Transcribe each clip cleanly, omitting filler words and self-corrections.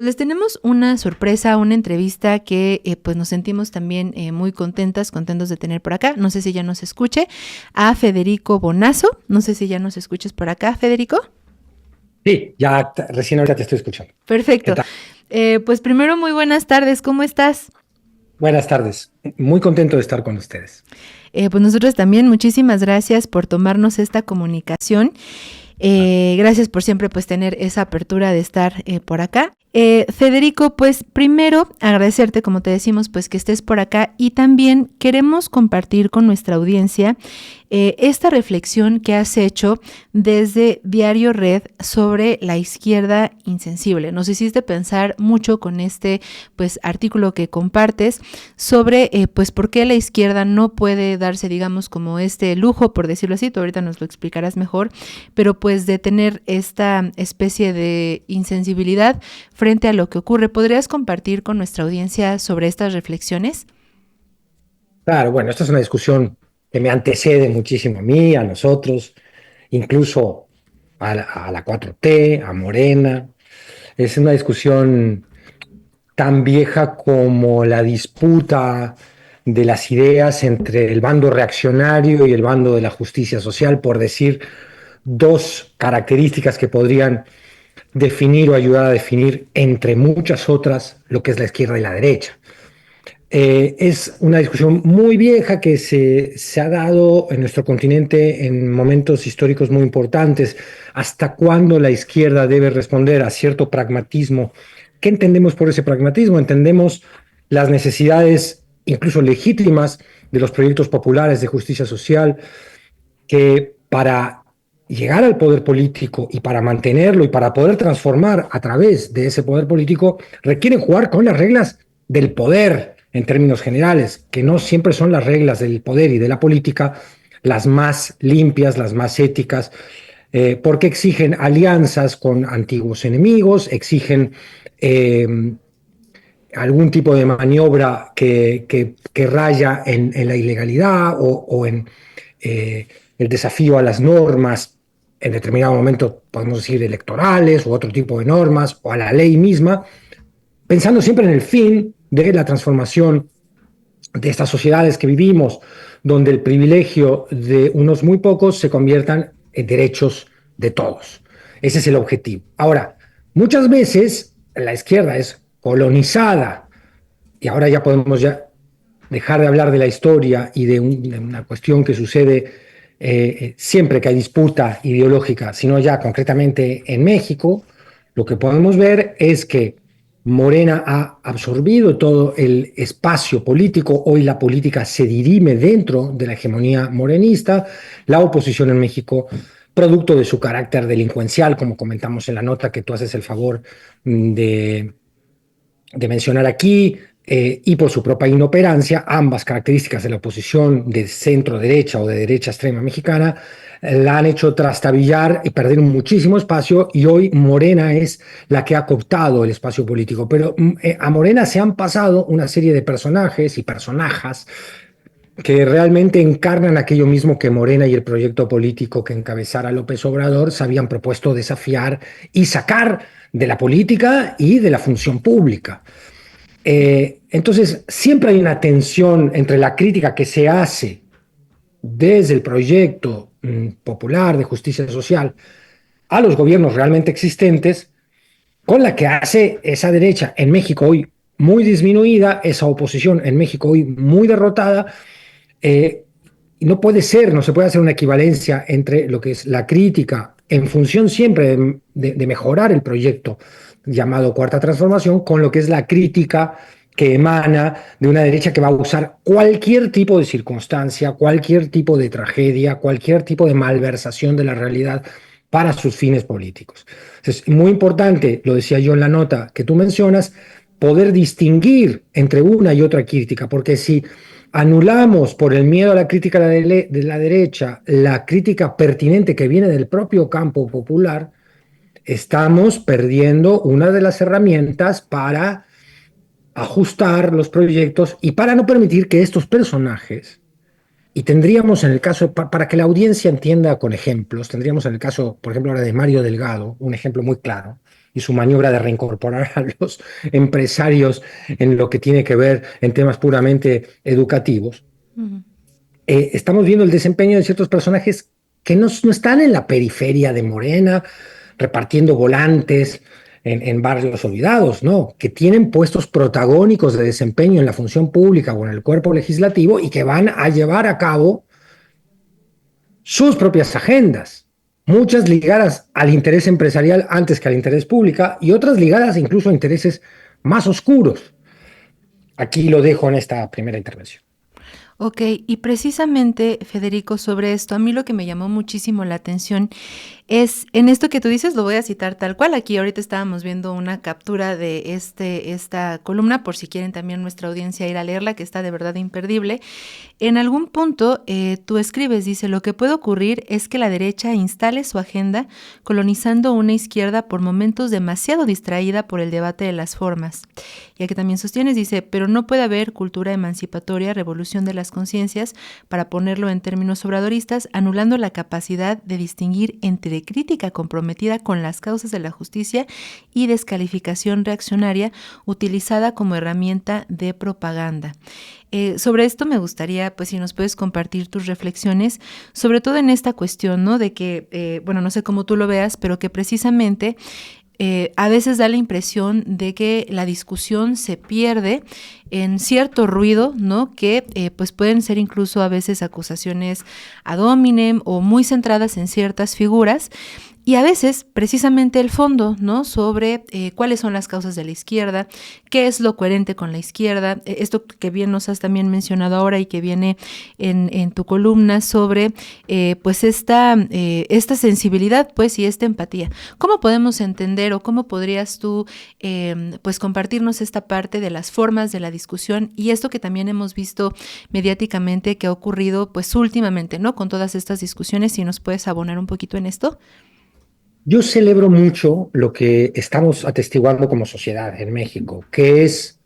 Les tenemos una sorpresa, una entrevista que pues nos sentimos también muy contentos de tener por acá. No sé si ya nos escuche a Federico Bonazo. No sé si ya nos escuches por acá, Federico. Sí, ya recién ahorita te estoy escuchando. ¿Qué Perfecto. tal? Pues primero, muy buenas tardes. ¿Cómo estás? Buenas tardes. Muy contento de estar con ustedes. Pues nosotros también, muchísimas gracias por tomarnos esta comunicación. Ah, Gracias por siempre pues tener esa apertura de estar por acá. Federico, pues primero agradecerte, como te decimos, pues que estés por acá y también queremos compartir con nuestra audiencia esta reflexión que has hecho desde Diario Red sobre la izquierda insensible. Nos hiciste pensar mucho con este pues artículo que compartes sobre pues por qué la izquierda no puede darse, digamos, como este lujo, por decirlo así. Tú ahorita nos lo explicarás mejor, pero pues de tener esta especie de insensibilidad frente a lo que ocurre. ¿Podrías compartir con nuestra audiencia sobre estas reflexiones? claro, bueno, esta es una discusión que me antecede muchísimo a mí, a nosotros, incluso a la 4T, a Morena. Es una discusión tan vieja como la disputa de las ideas entre el bando reaccionario y el bando de la justicia social, por decir dos características que podrían definir o ayudar a definir, entre muchas otras, lo que es la izquierda y la derecha. Es una discusión muy vieja que se ha dado en nuestro continente en momentos históricos muy importantes. ¿Hasta cuándo la izquierda debe responder a cierto pragmatismo? ¿Qué entendemos por ese pragmatismo? Entendemos las necesidades, incluso legítimas, de los proyectos populares de justicia social, que para llegar al poder político y para mantenerlo y para poder transformar a través de ese poder político, requieren jugar con las reglas del poder en términos generales, que no siempre son las reglas del poder y de la política las más limpias, las más éticas, porque exigen alianzas con antiguos enemigos, exigen algún tipo de maniobra que raya en la ilegalidad o en el desafío a las normas, en determinado momento podemos decir electorales o otro tipo de normas, o a la ley misma, pensando siempre en el fin de la transformación de estas sociedades que vivimos, donde el privilegio de unos muy pocos se conviertan en derechos de todos. Ese es el objetivo. Ahora, muchas veces la izquierda es colonizada, y ahora ya podemos ya dejar de hablar de la historia y de una cuestión que sucede siempre que hay disputa ideológica, sino ya concretamente en México. Lo que podemos ver es que Morena ha absorbido todo el espacio político. Hoy la política se dirime dentro de la hegemonía morenista. La oposición en México, producto de su carácter delincuencial, como comentamos en la nota que tú haces el favor de mencionar aquí, y por su propia inoperancia, ambas características de la oposición de centro derecha o de derecha extrema mexicana, la han hecho trastabillar y perder muchísimo espacio, y hoy Morena es la que ha cooptado el espacio político. Pero a Morena se han pasado una serie de personajes y personajas que realmente encarnan aquello mismo que Morena y el proyecto político que encabezara López Obrador se habían propuesto desafiar y sacar de la política y de la función pública. Entonces, siempre hay una tensión entre la crítica que se hace desde el proyecto popular de justicia social a los gobiernos realmente existentes, con la que hace esa derecha en México hoy muy disminuida, esa oposición en México hoy muy derrotada. eh, y no puede ser, no se puede hacer una equivalencia entre lo que es la crítica en función siempre de mejorar el proyecto llamado Cuarta Transformación, con lo que es la crítica que emana de una derecha que va a usar cualquier tipo de circunstancia, cualquier tipo de tragedia, cualquier tipo de malversación de la realidad para sus fines políticos. Es muy importante, lo decía yo en la nota que tú mencionas, poder distinguir entre una y otra crítica, porque si anulamos por el miedo a la crítica de la derecha la crítica pertinente que viene del propio campo popular, estamos perdiendo una de las herramientas para ajustar los proyectos y para no permitir que estos personajes, y tendríamos en el caso, para que la audiencia entienda con ejemplos, tendríamos en el caso, por ejemplo, ahora de Mario Delgado, un ejemplo muy claro. y su maniobra de reincorporar a los empresarios en lo que tiene que ver en temas puramente educativos, Ujú. estamos viendo el desempeño de ciertos personajes que no están en la periferia de Morena, repartiendo volantes en barrios olvidados, no, que tienen puestos protagónicos de desempeño en la función pública o en el cuerpo legislativo y que van a llevar a cabo sus propias agendas, muchas ligadas al interés empresarial antes que al interés público y otras ligadas incluso a intereses más oscuros. Aquí lo dejo en esta primera intervención. Ok, y precisamente, Federico, sobre esto, a mí lo que me llamó muchísimo la atención es, en esto que tú dices, lo voy a citar tal cual, aquí ahorita estábamos viendo una captura de esta columna, por si quieren también nuestra audiencia ir a leerla, que está de verdad imperdible. En algún punto tú escribes, dice, lo que puede ocurrir es que la derecha instale su agenda colonizando una izquierda por momentos demasiado distraída por el debate de las formas. Y aquí también sostienes, dice, pero no puede haber cultura emancipatoria, revolución de las conciencias, para ponerlo en términos obradoristas, anulando la capacidad de distinguir entre crítica comprometida con las causas de la justicia y descalificación reaccionaria utilizada como herramienta de propaganda. Sobre esto me gustaría, pues, si nos puedes compartir tus reflexiones, sobre todo en esta cuestión, ¿no? De que, bueno, no sé cómo tú lo veas, pero que precisamente a veces da la impresión de que la discusión se pierde en cierto ruido, ¿no? Que pues pueden ser incluso a veces acusaciones ad hominem o muy centradas en ciertas figuras. Y a veces, precisamente el fondo, ¿no? Sobre cuáles son las causas de la izquierda, qué es lo coherente con la izquierda, esto que bien nos has también mencionado ahora y que viene en tu columna sobre pues esta sensibilidad, pues, y esta empatía. ¿Cómo podemos entender o cómo podrías tú pues compartirnos esta parte de las formas de la discusión y esto que también hemos visto mediáticamente que ha ocurrido pues últimamente, ¿no? Con todas estas discusiones, si nos puedes abonar un poquito en esto. Yo celebro mucho lo que estamos atestiguando como sociedad en México, que es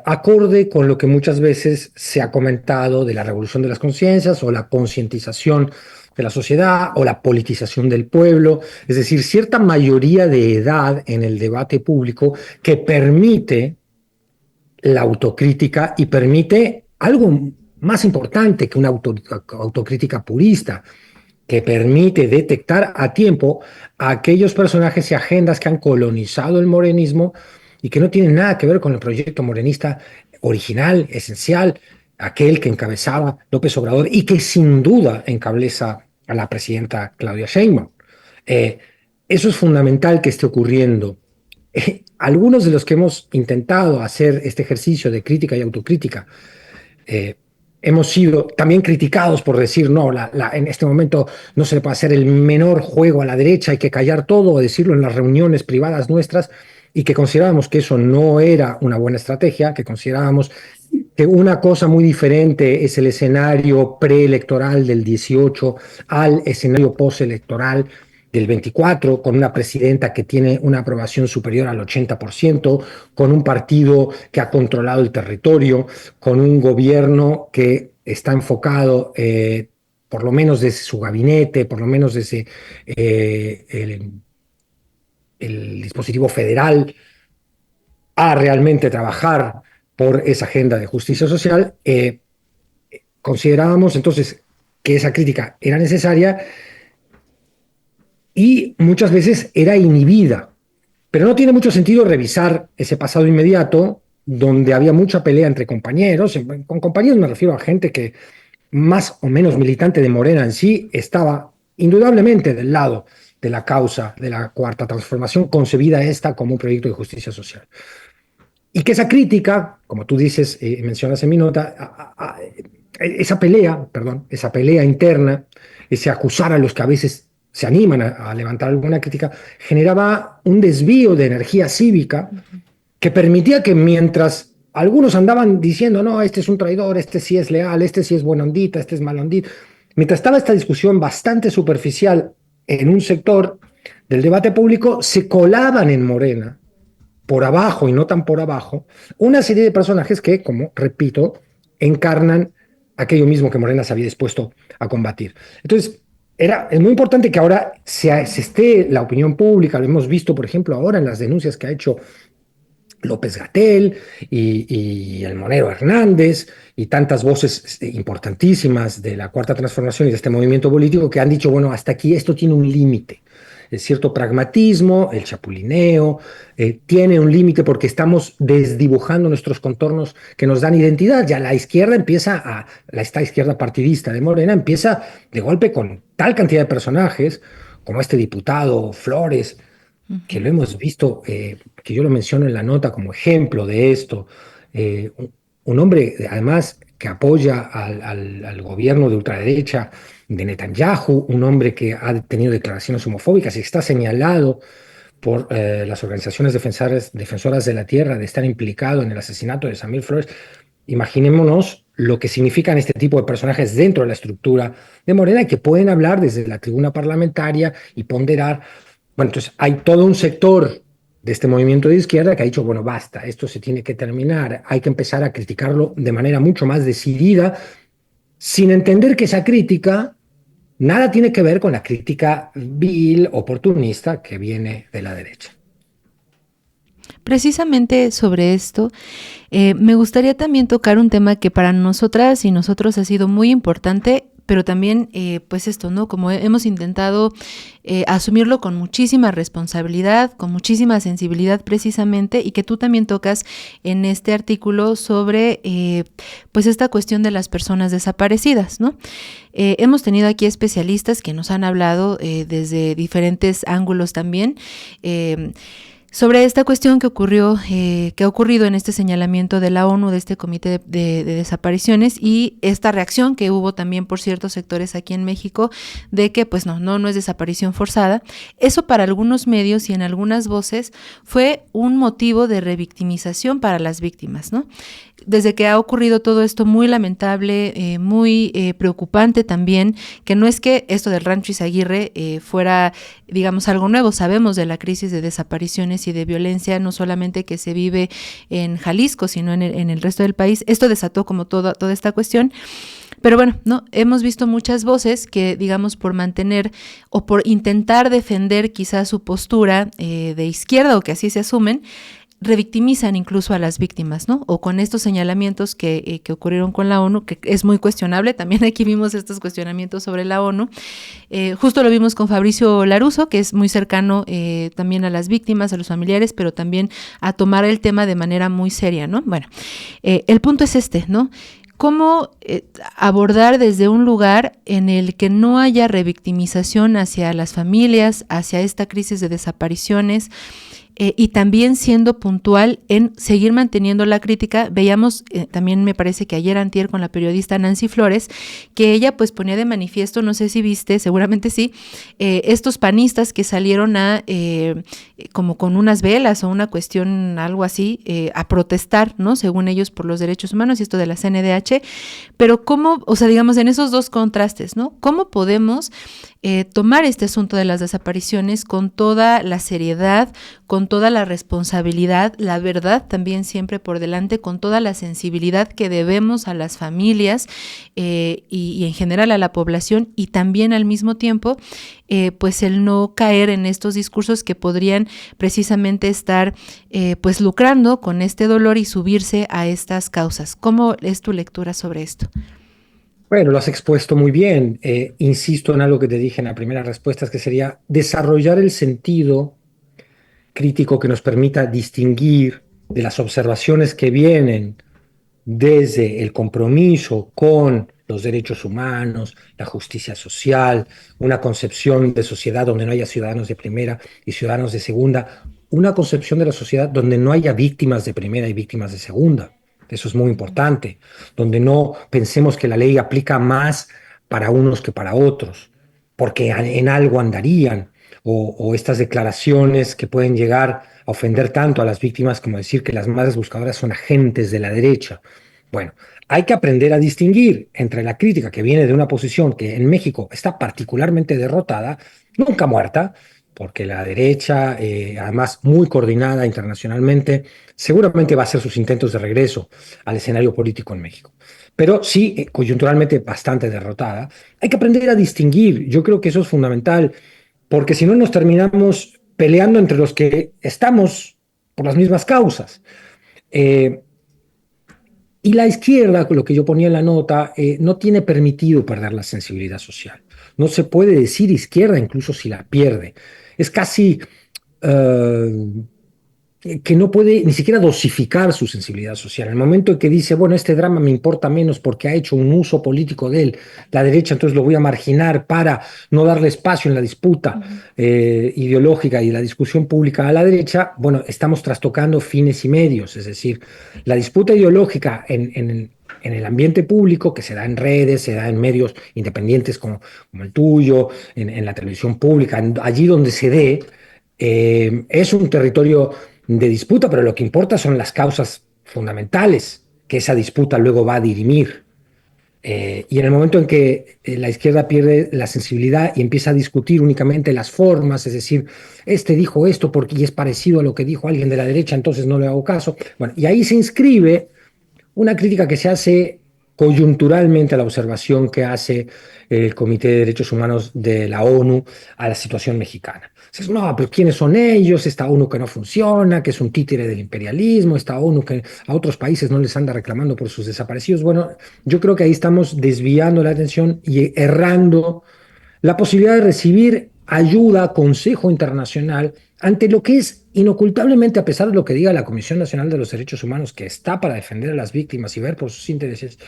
acorde con lo que muchas veces se ha comentado de la revolución de las conciencias o la concientización de la sociedad o la politización del pueblo, es decir, cierta mayoría de edad en el debate público que permite la autocrítica y permite algo más importante que una autocrítica purista, que permite detectar a tiempo a aquellos personajes y agendas que han colonizado el morenismo y que no tienen nada que ver con el proyecto morenista original, esencial, aquel que encabezaba López Obrador y que sin duda encabeza a la presidenta Claudia Sheinbaum. Eh, Eso es fundamental que esté ocurriendo. Algunos de los que hemos intentado hacer este ejercicio de crítica y autocrítica eh, hemos sido también criticados por decir, no, en este momento no se le puede hacer el menor juego a la derecha, hay que callar todo o decirlo en las reuniones privadas nuestras, y que considerábamos que eso no era una buena estrategia, que considerábamos que una cosa muy diferente es el escenario preelectoral del 18 al escenario postelectoral del 24, con una presidenta que tiene una aprobación superior al 80%, con un partido que ha controlado el territorio, con un gobierno que está enfocado, por lo menos desde su gabinete, por lo menos desde el dispositivo federal, a realmente trabajar por esa agenda de justicia social. Considerábamos entonces que esa crítica era necesaria y muchas veces era inhibida. Pero no tiene mucho sentido revisar ese pasado inmediato donde había mucha pelea entre compañeros. Con compañeros me refiero a gente que más o menos militante de Morena en sí estaba indudablemente del lado de la causa de la Cuarta Transformación, concebida esta como un proyecto de justicia social. Y que esa crítica, como tú dices, mencionas en mi nota, esa pelea interna, ese acusar a los que a veces se animan a levantar alguna crítica, generaba un desvío de energía cívica que permitía que mientras algunos andaban diciendo, no, este es un traidor, este sí es leal, este sí es buena ondita, este es mala ondita, mientras estaba esta discusión bastante superficial en un sector del debate público, se colaban en Morena por abajo y no tan por abajo, una serie de personajes que, como repito, encarnan aquello mismo que Morena se había dispuesto a combatir. Entonces, es muy importante que ahora se esté la opinión pública, lo hemos visto, por ejemplo, ahora en las denuncias que ha hecho López-Gatell y el Monero Hernández y tantas voces importantísimas de la Cuarta Transformación y de este movimiento político que han dicho, bueno, hasta aquí esto tiene un límite. Es cierto pragmatismo, el chapulineo, tiene un límite porque estamos desdibujando nuestros contornos que nos dan identidad. Ya la izquierda esta izquierda partidista de Morena empieza de golpe con tal cantidad de personajes, como este diputado Flores, que lo hemos visto, que yo lo menciono en la nota como ejemplo de esto, un hombre además que apoya al gobierno de ultraderecha de Netanyahu, un hombre que ha tenido declaraciones homofóbicas y está señalado por las organizaciones defensoras de la tierra de estar implicado en el asesinato de Samir Flores. Imaginémonos lo que significan este tipo de personajes dentro de la estructura de Morena y que pueden hablar desde la tribuna parlamentaria y ponderar. Bueno, entonces hay todo un sector de este movimiento de izquierda que ha dicho, bueno, basta, esto se tiene que terminar, hay que empezar a criticarlo de manera mucho más decidida, sin entender que esa crítica nada tiene que ver con la crítica vil, oportunista que viene de la derecha. Precisamente sobre esto, me gustaría también tocar un tema que para nosotras y nosotros ha sido muy importante, pero también, pues esto, ¿no? Como hemos intentado asumirlo con muchísima responsabilidad, con muchísima sensibilidad precisamente, y que tú también tocas en este artículo sobre, pues esta cuestión de las personas desaparecidas, ¿no? Hemos tenido aquí especialistas que nos han hablado desde diferentes ángulos también, sobre esta cuestión que ocurrió, que ha ocurrido en este señalamiento de la ONU, de este comité de desapariciones, y esta reacción que hubo también por ciertos sectores aquí en México de que pues no es desaparición forzada. Eso para algunos medios y en algunas voces fue un motivo de revictimización para las víctimas, ¿no? Desde que ha ocurrido todo esto muy lamentable, muy preocupante también, que no es que esto del Rancho Izaguirre fuera, digamos, algo nuevo. Sabemos de la crisis de desapariciones y de violencia, no solamente que se vive en Jalisco, sino en el resto del país. Esto desató como toda esta cuestión. Pero bueno, no, hemos visto muchas voces que, digamos, por mantener o por intentar defender quizás su postura de izquierda, o que así se asumen, revictimizan incluso a las víctimas, ¿no? O con estos señalamientos que ocurrieron con la ONU, que es muy cuestionable. También aquí vimos estos cuestionamientos sobre la ONU. Justo lo vimos con Fabricio Laruso, que es muy cercano también a las víctimas, a los familiares, pero también a tomar el tema de manera muy seria, ¿no? Bueno, el punto es este, ¿no? ¿Cómo abordar desde un lugar en el que no haya revictimización hacia las familias, hacia esta crisis de desapariciones? Y también siendo puntual en seguir manteniendo la crítica. Veíamos también, me parece que ayer antier, con la periodista Nancy Flores, que ella pues ponía de manifiesto, no sé si viste, seguramente sí, estos panistas que salieron a como con unas velas o una cuestión, algo así, a protestar, ¿no? Según ellos, por los derechos humanos y esto de la CNDH. Pero cómo, o sea, digamos, en esos dos contrastes, ¿no? ¿Cómo podemos tomar este asunto de las desapariciones con toda la seriedad, con toda la responsabilidad, la verdad también siempre por delante, con toda la sensibilidad que debemos a las familias y en general a la población, y también al mismo tiempo pues el no caer en estos discursos que podrían precisamente estar pues lucrando con este dolor y subirse a estas causas? ¿Cómo es tu lectura sobre esto? Bueno, lo has expuesto muy bien. Insisto en algo que te dije en la primera respuesta, es que sería desarrollar el sentido crítico que nos permita distinguir de las observaciones que vienen desde el compromiso con los derechos humanos, la justicia social, una concepción de sociedad donde no haya ciudadanos de primera y ciudadanos de segunda, una concepción de la sociedad donde no haya víctimas de primera y víctimas de segunda. Eso es muy importante, donde no pensemos que la ley aplica más para unos que para otros, porque en algo andarían, o estas declaraciones que pueden llegar a ofender tanto a las víctimas como decir que las madres buscadoras son agentes de la derecha. Bueno, hay que aprender a distinguir entre la crítica que viene de una posición que en México está particularmente derrotada, nunca muerta, porque la derecha, además muy coordinada internacionalmente, seguramente va a hacer sus intentos de regreso al escenario político en México. Pero sí, coyunturalmente bastante derrotada. Hay que aprender a distinguir, yo creo que eso es fundamental, porque si no nos terminamos peleando entre los que estamos por las mismas causas. Eh, y la izquierda, lo que yo ponía en la nota, no tiene permitido perder la sensibilidad social. No se puede decir izquierda incluso si la pierde. Es casi uh, que no puede ni siquiera dosificar su sensibilidad social. En el momento en que dice, bueno, este drama me importa menos porque ha hecho un uso político de él, la derecha, entonces lo voy a marginar para no darle espacio en la disputa ideológica y la discusión pública a la derecha, bueno, estamos trastocando fines y medios, es decir, la disputa ideológica en el ambiente público, que se da en redes, se da en medios independientes como el tuyo, en la televisión pública, allí donde se dé, es un territorio de disputa, pero lo que importa son las causas fundamentales que esa disputa luego va a dirimir. Y en el momento en que la izquierda pierde la sensibilidad y empieza a discutir únicamente las formas, es decir, este dijo esto porque y es parecido a lo que dijo alguien de la derecha, entonces no le hago caso. Bueno, y ahí se inscribe una crítica que se hace coyunturalmente a la observación que hace el Comité de Derechos Humanos de la ONU a la situación mexicana. Dices, no, pero ¿quiénes son ellos? Esta ONU que no funciona, que es un títere del imperialismo, esta ONU que a otros países no les anda reclamando por sus desaparecidos. Bueno, yo creo que ahí estamos desviando la atención y errando la posibilidad de recibir ayuda, consejo internacional, ante lo que es inocultablemente, a pesar de lo que diga la Comisión Nacional de los Derechos Humanos, que está para defender a las víctimas y ver por sus intereses.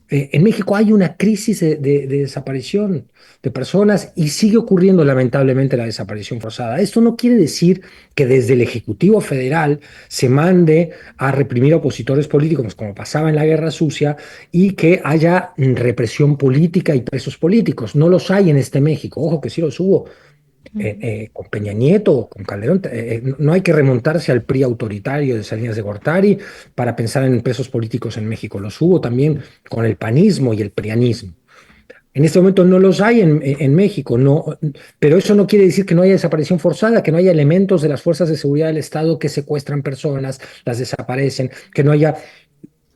En México hay una crisis de desaparición de personas y sigue ocurriendo lamentablemente la desaparición forzada. Esto no quiere decir que desde el Ejecutivo Federal se mande a reprimir a opositores políticos, como pasaba en la Guerra Sucia, y que haya represión política y presos políticos. No los hay en este México. Ojo que sí los hubo. Con Peña Nieto, con Calderón, no hay que remontarse al PRI autoritario de Salinas de Gortari para pensar en presos políticos en México. Los hubo también con el panismo y el prianismo. En este momento no los hay en México, no, pero eso no quiere decir que no haya desaparición forzada, que no haya elementos de las fuerzas de seguridad del Estado que secuestran personas, las desaparecen, que no haya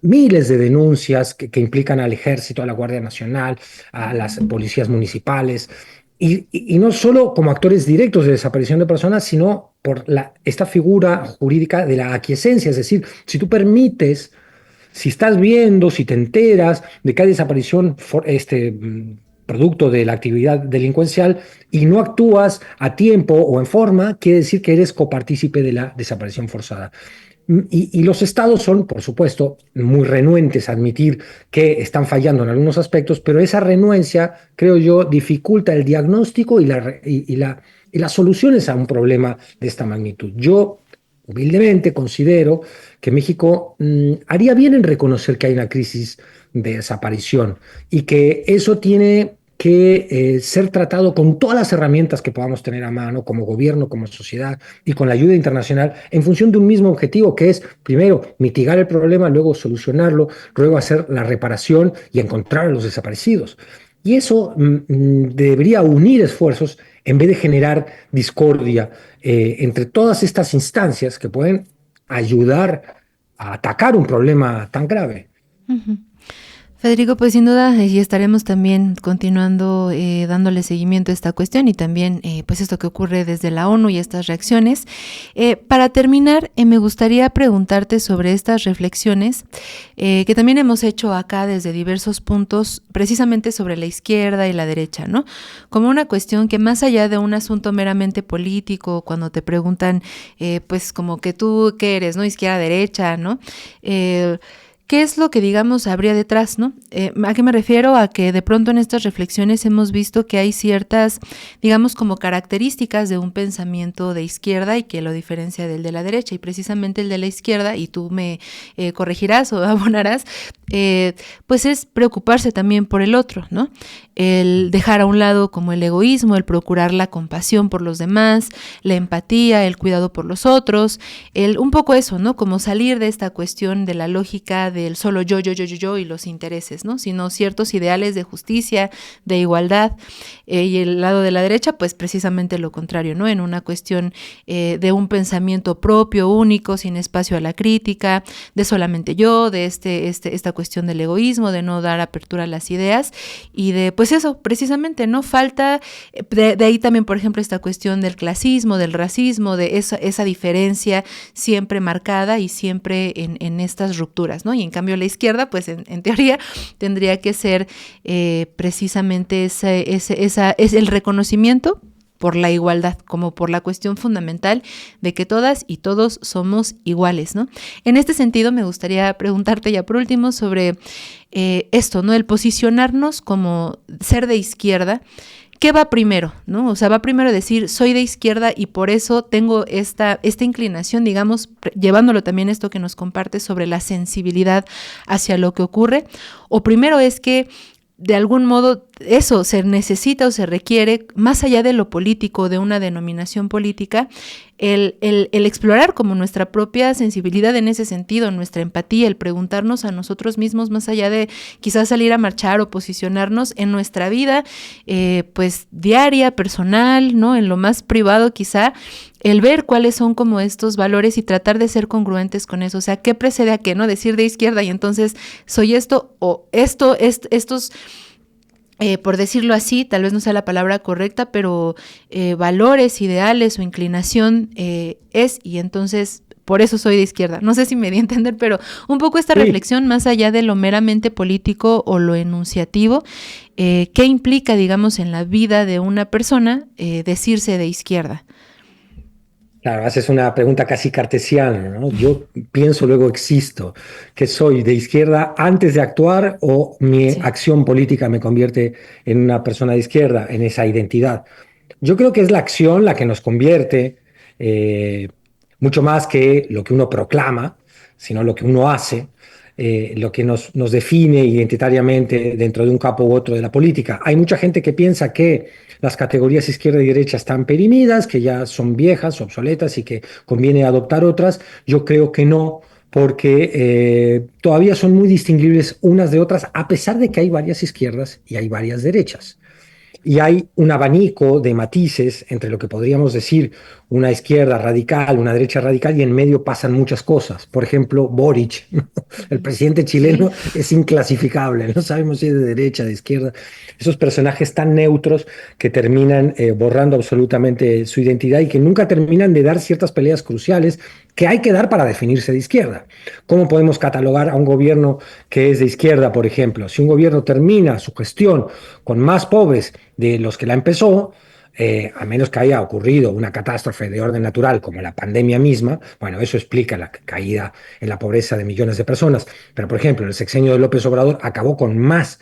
miles de denuncias que implican al Ejército, a la Guardia Nacional, a las policías municipales, y no solo como actores directos de desaparición de personas, sino por esta figura jurídica de la aquiescencia, es decir, si tú permites, si estás viendo, si te enteras de que hay desaparición producto de la actividad delincuencial y no actúas a tiempo o en forma, quiere decir que eres copartícipe de la desaparición forzada. Y los estados son, por supuesto, muy renuentes a admitir que están fallando en algunos aspectos, pero esa renuencia, creo yo, dificulta el diagnóstico y las soluciones a un problema de esta magnitud. Yo, humildemente, considero que México haría bien en reconocer que hay una crisis de desaparición y que eso tiene que ser tratado con todas las herramientas que podamos tener a mano como gobierno, como sociedad y con la ayuda internacional en función de un mismo objetivo que es, primero, mitigar el problema, luego solucionarlo, luego hacer la reparación y encontrar a los desaparecidos. Y eso debería unir esfuerzos en vez de generar discordia entre todas estas instancias que pueden ayudar a atacar un problema tan grave. Uh-huh. Federico, pues sin duda y estaremos también continuando dándole seguimiento a esta cuestión y también pues esto que ocurre desde la ONU y estas reacciones. Para terminar, me gustaría preguntarte sobre estas reflexiones que también hemos hecho acá desde diversos puntos, precisamente sobre la izquierda y la derecha, ¿no? Como una cuestión que más allá de un asunto meramente político, cuando te preguntan, pues como que tú, ¿qué eres, no? Izquierda, derecha, ¿no? ¿Qué es lo que, digamos, habría detrás, no? ¿A qué me refiero? A que de pronto en estas reflexiones hemos visto que hay ciertas, digamos, como características de un pensamiento de izquierda y que lo diferencia del de la derecha. Y precisamente el de la izquierda, y tú me corregirás o abonarás, pues es preocuparse también por el otro, ¿no? El dejar a un lado como el egoísmo, el procurar la compasión por los demás, la empatía, el cuidado por los otros, un poco eso, ¿no? Como salir de esta cuestión de la lógica del solo yo y los intereses, ¿no? Sino ciertos ideales de justicia, de igualdad, y el lado de la derecha, pues precisamente lo contrario, ¿no? En una cuestión de un pensamiento propio, único, sin espacio a la crítica, de solamente yo, de esta cuestión del egoísmo, de no dar apertura a las ideas, y de, pues eso, precisamente, ¿no? Falta, de ahí también, por ejemplo, esta cuestión del clasismo, del racismo, de esa diferencia siempre marcada y siempre en estas rupturas, ¿no? Y en cambio la izquierda, pues en teoría, tendría que ser precisamente es el reconocimiento por la igualdad, como por la cuestión fundamental de que todas y todos somos iguales, ¿no? En este sentido, me gustaría preguntarte ya por último sobre esto, ¿no? El posicionarnos como ser de izquierda. ¿Qué va primero, no? O sea, va primero decir, soy de izquierda y por eso tengo esta inclinación, digamos, llevándolo también esto que nos comparte sobre la sensibilidad hacia lo que ocurre. O primero es que de algún modo eso se necesita o se requiere, más allá de lo político, de una denominación política, el explorar como nuestra propia sensibilidad en ese sentido, nuestra empatía, el preguntarnos a nosotros mismos, más allá de quizás salir a marchar o posicionarnos en nuestra vida, pues diaria, personal, ¿no? En lo más privado quizá, el ver cuáles son como estos valores y tratar de ser congruentes con eso. O sea, ¿qué precede a qué, no? Decir de izquierda y entonces soy esto o estos, por decirlo así, tal vez no sea la palabra correcta, pero valores, ideales o inclinación es, y entonces por eso soy de izquierda. No sé si me di a entender, pero un poco esta reflexión más allá de lo meramente político o lo enunciativo, ¿qué implica, digamos, en la vida de una persona decirse de izquierda? Claro, haces una pregunta casi cartesiana, ¿no? Yo pienso, luego existo, que soy de izquierda antes de actuar o mi Sí. acción política me convierte en una persona de izquierda, en esa identidad. Yo creo que es la acción la que nos convierte, eh, mucho más que lo que uno proclama, sino lo que uno hace, lo que nos define identitariamente dentro de un campo u otro de la política. Hay mucha gente que piensa que las categorías izquierda y derecha están perimidas, que ya son viejas, obsoletas y que conviene adoptar otras. Yo creo que no, porque todavía son muy distinguibles unas de otras, a pesar de que hay varias izquierdas y hay varias derechas. Y hay un abanico de matices entre lo que podríamos decir una izquierda radical, una derecha radical, y en medio pasan muchas cosas. Por ejemplo, Boric, el presidente Sí. chileno, es inclasificable, no sabemos si es de derecha, de izquierda. Esos personajes tan neutros que terminan borrando absolutamente su identidad y que nunca terminan de dar ciertas peleas cruciales que hay que dar para definirse de izquierda. ¿Cómo podemos catalogar a un gobierno que es de izquierda, por ejemplo? Si un gobierno termina su gestión con más pobres de los que la empezó, a menos que haya ocurrido una catástrofe de orden natural como la pandemia misma, bueno, eso explica la caída en la pobreza de millones de personas. Pero, por ejemplo, el sexenio de López Obrador acabó con más,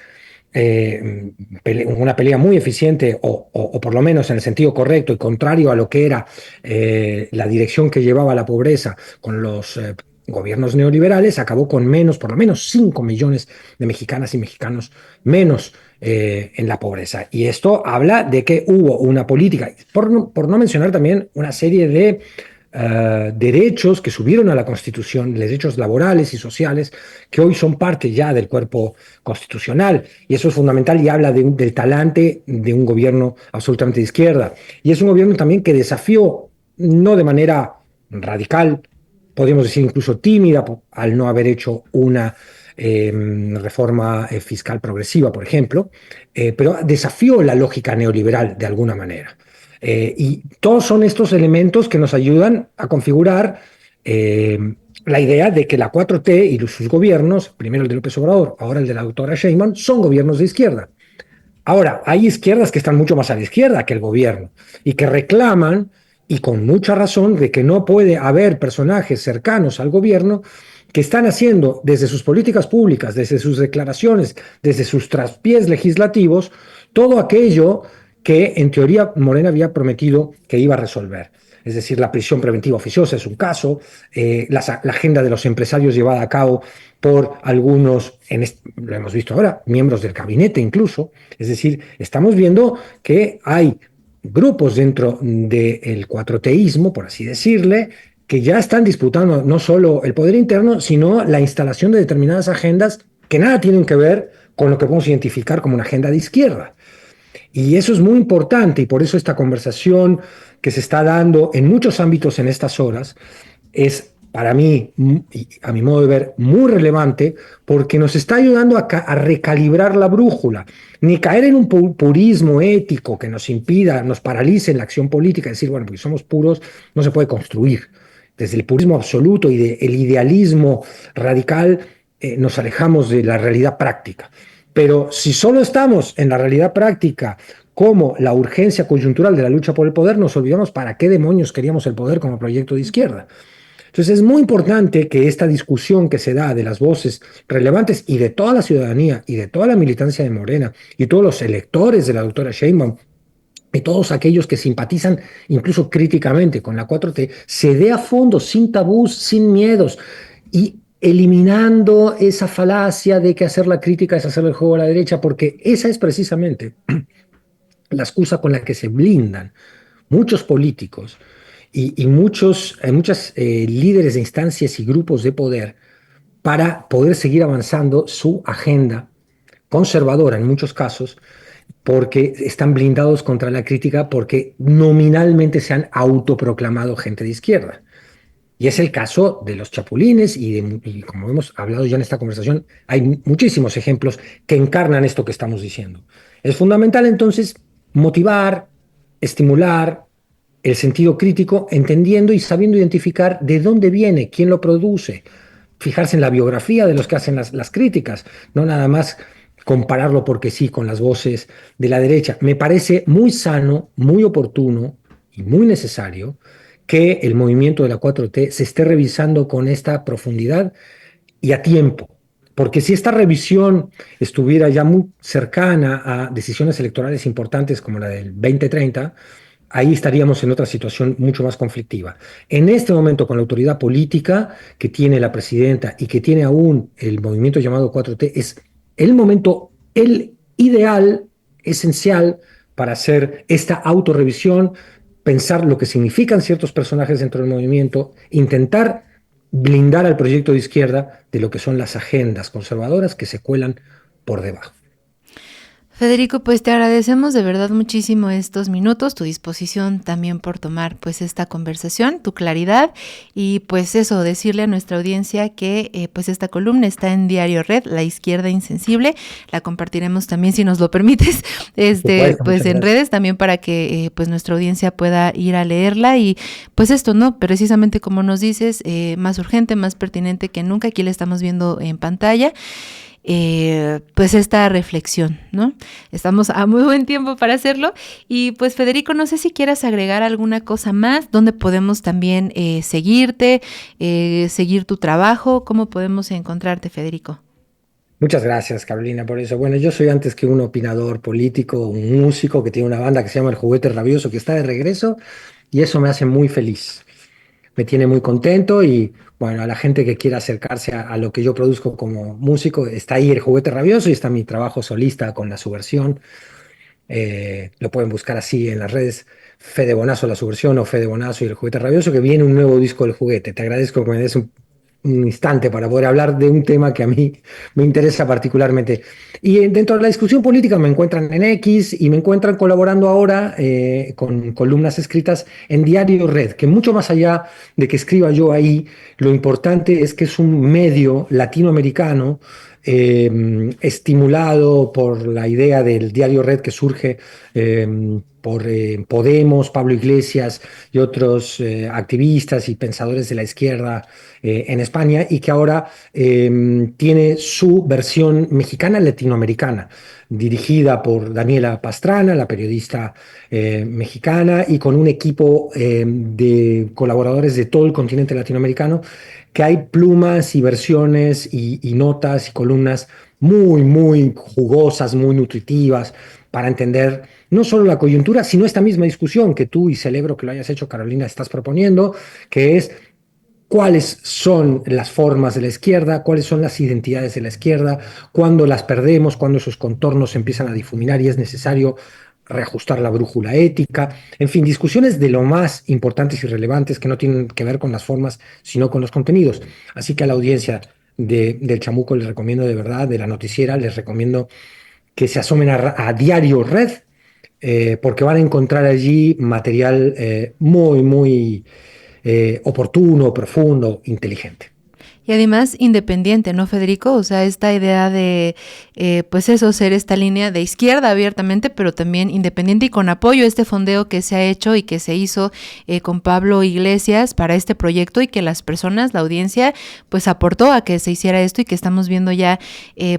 una pelea muy eficiente, o por lo menos en el sentido correcto y contrario a lo que era la dirección que llevaba la pobreza con los gobiernos neoliberales, acabó con menos, por lo menos 5 millones de mexicanas y mexicanos menos en la pobreza. Y esto habla de que hubo una política, por no mencionar también una serie de derechos que subieron a la Constitución, derechos laborales y sociales, que hoy son parte ya del cuerpo constitucional. Y eso es fundamental y habla del talante de un gobierno absolutamente de izquierda. Y es un gobierno también que desafió, no de manera radical, podríamos decir incluso tímida, al no haber hecho una reforma fiscal progresiva, por ejemplo, pero desafió la lógica neoliberal de alguna manera. Y todos son estos elementos que nos ayudan a configurar la idea de que la 4T y sus gobiernos, primero el de López Obrador, ahora el de la doctora Sheinbaum, son gobiernos de izquierda. Ahora, hay izquierdas que están mucho más a la izquierda que el gobierno y que reclaman, y con mucha razón, de que no puede haber personajes cercanos al gobierno que están haciendo desde sus políticas públicas, desde sus declaraciones, desde sus traspiés legislativos, todo aquello que en teoría Morena había prometido que iba a resolver. Es decir, la prisión preventiva oficiosa es un caso, la agenda de los empresarios llevada a cabo por algunos, lo hemos visto ahora, miembros del gabinete incluso. Es decir, estamos viendo que hay grupos dentro del cuatroteísmo, por así decirle, que ya están disputando no solo el poder interno, sino la instalación de determinadas agendas que nada tienen que ver con lo que podemos identificar como una agenda de izquierda. Y eso es muy importante y por eso esta conversación que se está dando en muchos ámbitos en estas horas es para mí, y a mi modo de ver, muy relevante porque nos está ayudando a recalibrar la brújula, ni caer en un purismo ético que nos impida, nos paralice en la acción política, decir, bueno, porque somos puros, no se puede construir. Desde el purismo absoluto y del idealismo radical nos alejamos de la realidad práctica. Pero si solo estamos en la realidad práctica como la urgencia coyuntural de la lucha por el poder, nos olvidamos para qué demonios queríamos el poder como proyecto de izquierda. Entonces es muy importante que esta discusión que se da de las voces relevantes y de toda la ciudadanía y de toda la militancia de Morena y todos los electores de la doctora Sheinbaum y todos aquellos que simpatizan incluso críticamente con la 4T, se dé a fondo, sin tabús, sin miedos y eliminando esa falacia de que hacer la crítica es hacer el juego a la derecha, porque esa es precisamente la excusa con la que se blindan muchos políticos y muchas líderes de instancias y grupos de poder para poder seguir avanzando su agenda conservadora en muchos casos, porque están blindados contra la crítica, porque nominalmente se han autoproclamado gente de izquierda. Y es el caso de los chapulines y como hemos hablado ya en esta conversación, hay muchísimos ejemplos que encarnan esto que estamos diciendo. Es fundamental entonces motivar, estimular el sentido crítico, entendiendo y sabiendo identificar de dónde viene, quién lo produce, fijarse en la biografía de los que hacen las críticas, no nada más compararlo porque sí con las voces de la derecha. Me parece muy sano, muy oportuno y muy necesario que el movimiento de la 4T se esté revisando con esta profundidad y a tiempo. Porque si esta revisión estuviera ya muy cercana a decisiones electorales importantes como la del 2030, ahí estaríamos en otra situación mucho más conflictiva. En este momento, con la autoridad política que tiene la presidenta y que tiene aún el movimiento llamado 4T, es el momento, el ideal, esencial para hacer esta autorrevisión, pensar lo que significan ciertos personajes dentro del movimiento, intentar blindar al proyecto de izquierda de lo que son las agendas conservadoras que se cuelan por debajo. Federico, pues te agradecemos de verdad muchísimo estos minutos, tu disposición también por tomar pues esta conversación, tu claridad y pues eso, decirle a nuestra audiencia que pues esta columna está en Diario Red, La Izquierda Insensible, la compartiremos también si nos lo permites, pues en redes también para que pues nuestra audiencia pueda ir a leerla y pues esto, ¿no? Precisamente como nos dices, más urgente, más pertinente que nunca, aquí la estamos viendo en pantalla. Pues esta reflexión, ¿no? Estamos a muy buen tiempo para hacerlo y pues Federico, no sé si quieras agregar alguna cosa más, dónde podemos también seguirte, seguir tu trabajo, cómo podemos encontrarte, Federico. Muchas gracias, Carolina, por eso. Bueno, yo soy antes que un opinador político, un músico que tiene una banda que se llama El Juguete Rabioso, que está de regreso, y eso me hace muy feliz. Me tiene muy contento y bueno, a la gente que quiera acercarse a lo que yo produzco como músico, está ahí El Juguete Rabioso y está mi trabajo solista con La Subversión. Lo pueden buscar así en las redes, Fede Bonazo, La Subversión o Fede Bonazo y El Juguete Rabioso, que viene un nuevo disco del juguete. Te agradezco que me des un instante para poder hablar de un tema que a mí me interesa particularmente. Y dentro de la discusión política me encuentran en X y me encuentran colaborando ahora con columnas escritas en Diario Red, que mucho más allá de que escriba yo ahí, lo importante es que es un medio latinoamericano estimulado por la idea del Diario Red que surge por Podemos, Pablo Iglesias y otros activistas y pensadores de la izquierda en España y que ahora tiene su versión mexicana latinoamericana, dirigida por Daniela Pastrana, la periodista mexicana, y con un equipo de colaboradores de todo el continente latinoamericano, que hay plumas y versiones y notas y columnas muy, muy jugosas, muy nutritivas para entender no solo la coyuntura, sino esta misma discusión que tú, y celebro que lo hayas hecho, Carolina, estás proponiendo, que es cuáles son las formas de la izquierda, cuáles son las identidades de la izquierda, cuándo las perdemos, cuándo esos contornos se empiezan a difuminar y es necesario reajustar la brújula ética, en fin, discusiones de lo más importantes y relevantes que no tienen que ver con las formas, sino con los contenidos. Así que a la audiencia del Chamuco les recomiendo de verdad, de la noticiera, les recomiendo que se asomen a Diario Red, porque van a encontrar allí material muy oportuno, profundo, inteligente. Y además independiente, ¿no, Federico? O sea, esta idea de, pues eso, ser esta línea de izquierda abiertamente, pero también independiente y con apoyo a este fondeo que se ha hecho y que se hizo con Pablo Iglesias para este proyecto y que las personas, la audiencia, pues aportó a que se hiciera esto y que estamos viendo ya,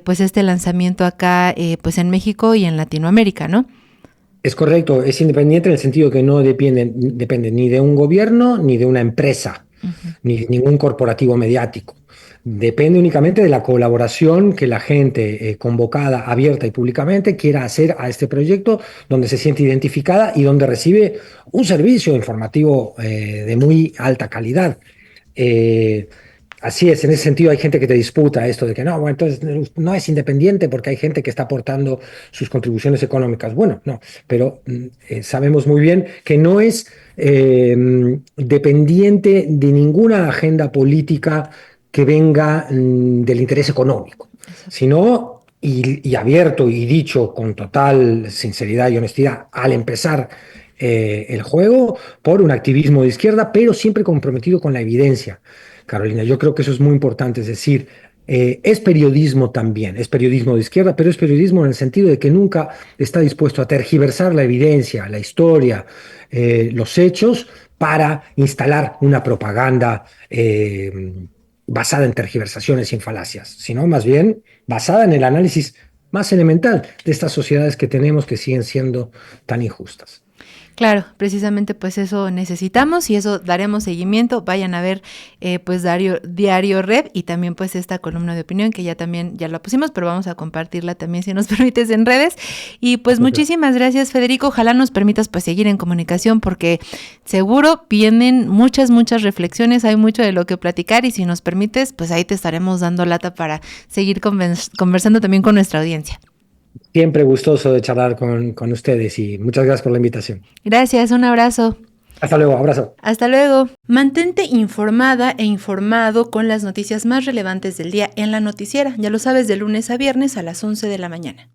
pues este lanzamiento acá, pues en México y en Latinoamérica, ¿no? Es correcto, es independiente en el sentido que no depende ni de un gobierno ni de una empresa, Uh-huh. ni de ningún corporativo mediático. Depende únicamente de la colaboración que la gente convocada abierta y públicamente quiera hacer a este proyecto, donde se siente identificada y donde recibe un servicio informativo de muy alta calidad. Eh, Así es, en ese sentido hay gente que te disputa esto de que no, bueno, entonces no es independiente porque hay gente que está aportando sus contribuciones económicas. Bueno, no, pero sabemos muy bien que no es dependiente de ninguna agenda política que venga del interés económico, Exacto. sino, y abierto y dicho con total sinceridad y honestidad al empezar el juego, por un activismo de izquierda, pero siempre comprometido con la evidencia. Carolina, yo creo que eso es muy importante, es decir, es periodismo también, es periodismo de izquierda, pero es periodismo en el sentido de que nunca está dispuesto a tergiversar la evidencia, la historia, los hechos para instalar una propaganda basada en tergiversaciones y en falacias, sino más bien basada en el análisis más elemental de estas sociedades que tenemos que siguen siendo tan injustas. Claro, precisamente pues eso necesitamos y eso daremos seguimiento. Vayan a ver pues Diario Red y también pues esta columna de opinión que ya también ya la pusimos, pero vamos a compartirla también si nos permites en redes. Y pues muchísimas gracias, Federico. Ojalá nos permitas pues seguir en comunicación porque seguro vienen muchas reflexiones, hay mucho de lo que platicar y si nos permites pues ahí te estaremos dando lata para seguir conversando también con nuestra audiencia. Siempre gustoso de charlar con ustedes y muchas gracias por la invitación. Gracias, un abrazo. Hasta luego, abrazo. Hasta luego. Mantente informada e informado con las noticias más relevantes del día en La Noticiera. Ya lo sabes, de lunes a viernes a las 11 de la mañana.